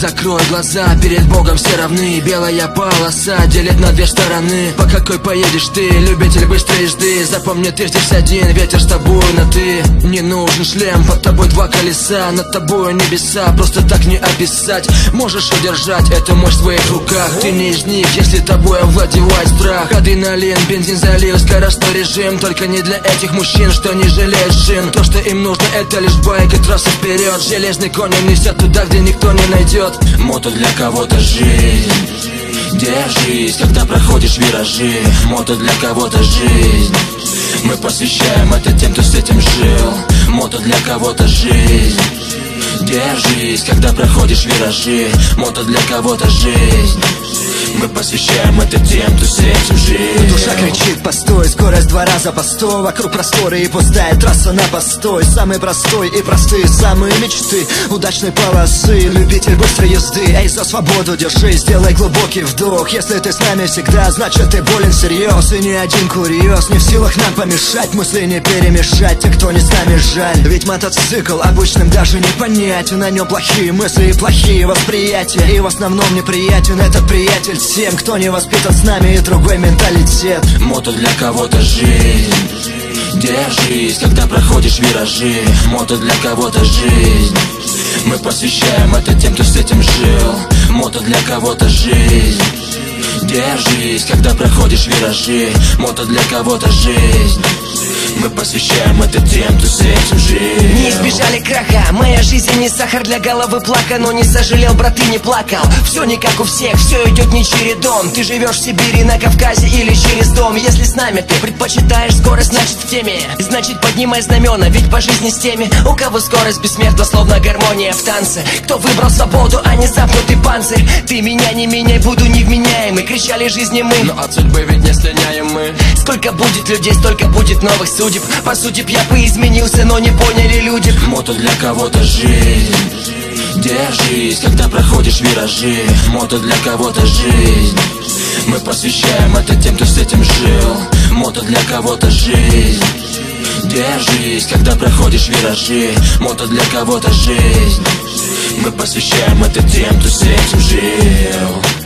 закрой глаза, перед Богом все равны. Белая полоса делит на две стороны. По какой поедешь ты, любитель быстрой езды? Запомни, ты здесь один, ветер с тобой на ты. Не нужен шлем, под тобой два колеса, над тобой небеса, просто так не описать. Можешь удержать эту мощь в своих руках. Ты не из них, если тобой овладевает страх. Адреналин, бензин залил, скоростной режим. Только не для этих мужчин, что не жалеют шин. То, что им нужно, это лишь байк и трасса вперед. Железный конь несет туда, где никто не найдет. Мото для кого-то жизнь. Держись, когда проходишь виражи. Мото для кого-то жизнь. Мы посвящаем это тем, кто с этим жил. Мото для кого-то жизнь. Держись, когда проходишь виражи. Мото для кого-то жизнь. Мы посвящаем это тем, кто с этим жил. Душа кричит постой, скорость 2 раза по 100. Вокруг просторы и пустая трасса на постой. Самый простой и простые самые мечты удачной полосы. Любитель быстрой езды, эй, за свободу держись. Сделай глубокий вдох. Если ты с нами всегда, значит ты болен всерьез. И ни один курьез не в силах нам помешать. Мысли не перемешать, те, кто не с нами, жаль. Ведь мотоцикл обычным даже не понять. На нем плохие мысли и плохие восприятия. И в основном неприятен этот приятель всем, кто не воспитан с нами, и другой менталитет. Мото для кого-то жизнь. Держись, когда проходишь виражи. Мото для кого-то жизнь. Мы посвящаем это тем, кто с этим жил. Мото для кого-то жизнь. Держись, когда проходишь виражи. Мото для кого-то жизнь. Мы посвящаем это тем, кто с этим жил. Не избежали краха, моя жизнь не сахар для головы плака. Но не сожалел, брат, и не плакал. Все не как у всех, все идет не чередом. Ты живешь в Сибири, на Кавказе или через дом. Если с нами ты предпочитаешь скорость, значит в теме. Значит поднимай знамена, ведь по жизни с теми, у кого скорость бессмертна, словно гармония в танце. Кто выбрал свободу, а не запнутый панцирь. Ты меня не меняй, буду невменяемый. Кричали жизни мы, но от судьбы ведь не слиняем мы. Сколько будет людей, столько будет новых судеб. По сути, я бы изменился, но не поняли люди. Мото для кого-то жизнь. Держись, когда проходишь виражи. Мото для кого-то жизнь. Мы посвящаем это тем, кто с этим жил. Мото для кого-то жизнь. Держись, когда проходишь виражи. Мото для кого-то жизнь. Мы посвящаем это тем, кто с этим жил.